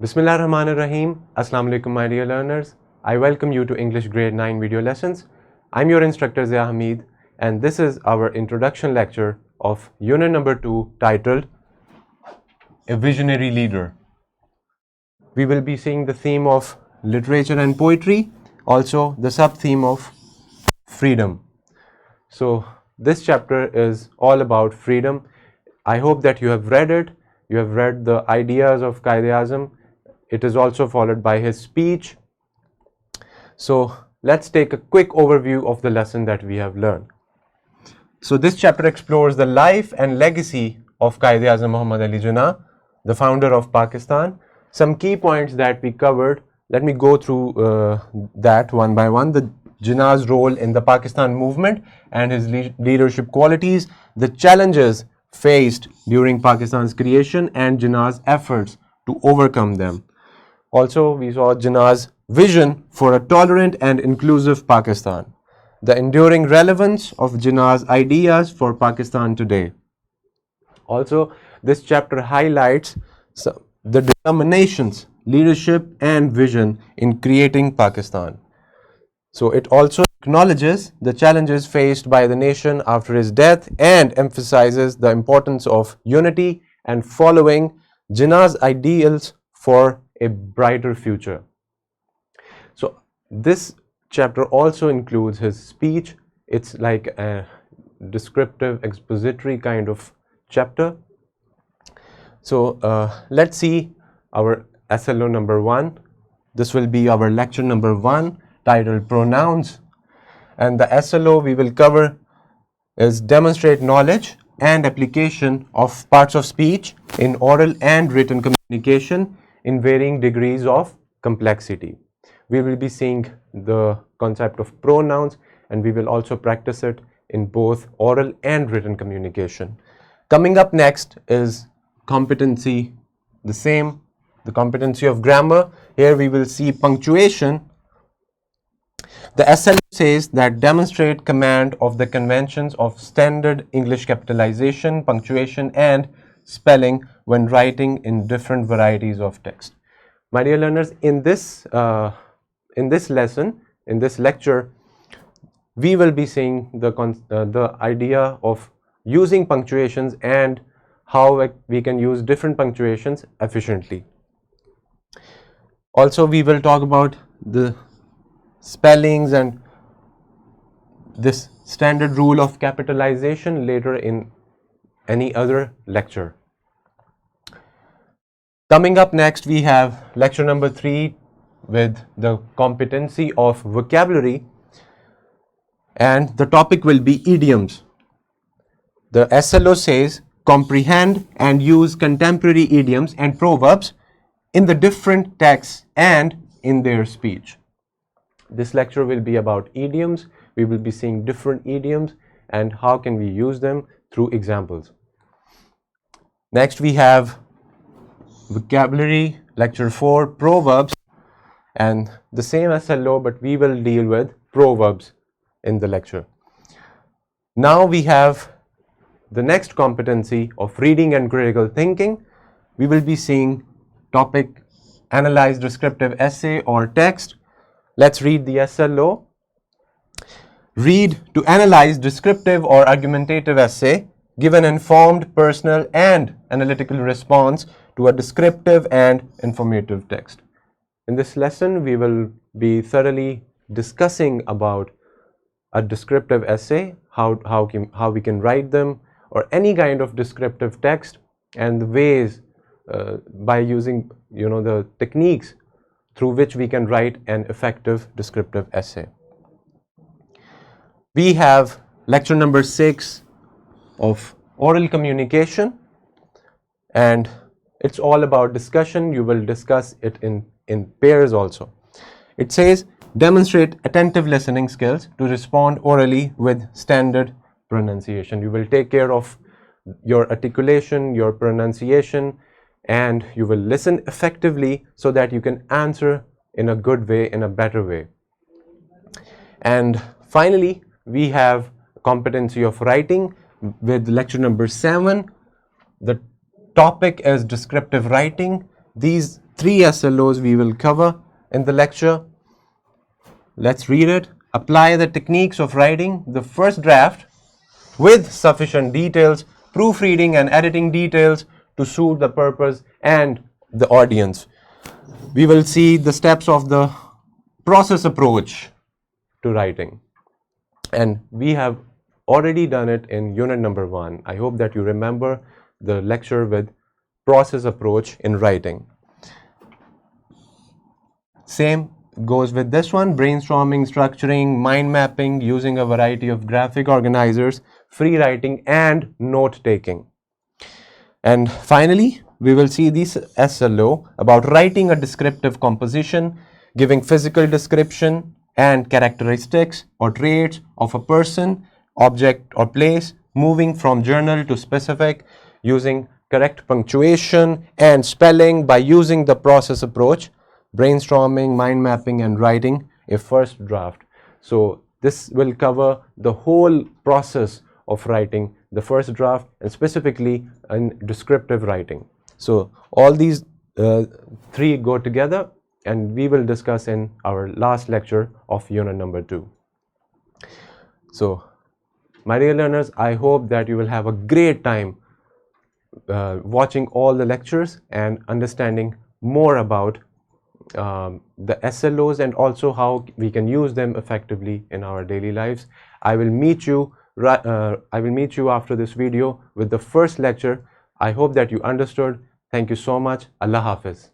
Bismillahirrahmanirrahim. Assalamu alaikum, my dear learners. I welcome you to English Grade 9 video lessons. I'm your instructor Zia Hamid, and this is our introduction lecture of unit number 2 titled A Visionary Leader. We will be seeing the theme of literature and poetry, also the sub-theme of freedom. So this chapter is all about freedom. I hope that you have read it. You have read the ideas of Quaid-e-Azam. It is also followed by his speech. So let's take a quick overview of the lesson that we have learned. So this chapter explores the life and legacy of Quaid-e-Azam Muhammad Ali Jinnah, the founder of Pakistan. Some key points that we covered. Let me go through that one by one. The Jinnah's role in the Pakistan movement and his leadership qualities, the challenges faced during Pakistan's creation and Jinnah's efforts to overcome them. Also, we saw Jinnah's vision for a tolerant and inclusive Pakistan, the enduring relevance of Jinnah's ideas for Pakistan today. Also, this chapter highlights the determinations, leadership and vision in creating Pakistan. So it also acknowledges the challenges faced by the nation after his death and emphasizes the importance of unity and following Jinnah's ideals for a brighter future. So this chapter also includes his speech. It's like a descriptive, expository kind of chapter. So let's see our SLO number 1. This will be our lecture number 1 titled Pronouns. And the SLO we will cover is demonstrate knowledge and application of parts of speech in oral and written communication in varying degrees of complexity. We will be seeing the concept of pronouns, and we will also practice it in both oral and written communication. Coming up next is competency, the competency of grammar. Here we will see punctuation. The SL says that demonstrate command of the conventions of standard English capitalization, punctuation and spelling when writing in different varieties of text. My dear learners, in this lesson, in this lecture, we will be seeing the idea of using punctuations and how we can use different punctuations efficiently. Also, we will talk about the spellings and this standard rule of capitalization later in any other lecture. Coming up next, we have lecture number 3 with the competency of vocabulary, and the topic will be idioms. The SLO says comprehend and use contemporary idioms and proverbs in the different texts and in their speech. This lecture will be about idioms. We will be seeing different idioms and how can we use them through examples. Next we have vocabulary, lecture 4, proverbs, and the same SLO, but we will deal with proverbs in the lecture. Now we have the next competency of reading and critical thinking. We will be seeing topic analyze descriptive essay or text. Let's read the SLO. Read to analyze descriptive or argumentative essay. Give an informed, personal and analytical response to a descriptive and informative text. In this lesson, we will be thoroughly discussing about a descriptive essay, how we can write them, or any kind of descriptive text, and the ways by using the techniques through which we can write an effective descriptive essay. We have lecture number 6 of oral communication, and it's all about discussion. You will discuss it in pairs also. It says demonstrate attentive listening skills to respond orally with standard pronunciation. You will take care of your articulation, your pronunciation, and you will listen effectively so that you can answer in a good way, in a better way. And finally, we have competency of writing with lecture number 7. The topic is descriptive writing. These 3 SLOs we will cover in the lecture. Let's read it. Apply the techniques of writing the first draft with sufficient details, proofreading and editing details to suit the purpose and the audience. We will see the steps of the process approach to writing. And we have already done it in unit number 1. I hope that you remember the lecture with process approach in writing. Same goes with this one: brainstorming, structuring, mind mapping using a variety of graphic organizers, free writing and note taking. And finally, we will see this SLO about writing a descriptive composition, giving physical description and characteristics or traits of a person, object or place, moving from general to specific, using correct punctuation and spelling by using the process approach, brainstorming, mind mapping and writing a first draft. So this will cover the whole process of writing the first draft, and specifically in descriptive writing. So all these 3 go together, and we will discuss in our last lecture of unit number 2. So my dear learners, I hope that you will have a great time watching all the lectures and understanding more about the SLOs and also how we can use them effectively in our daily lives. I will meet you after this video with the first lecture. I hope that you understood. Thank you so much. Allah Hafiz.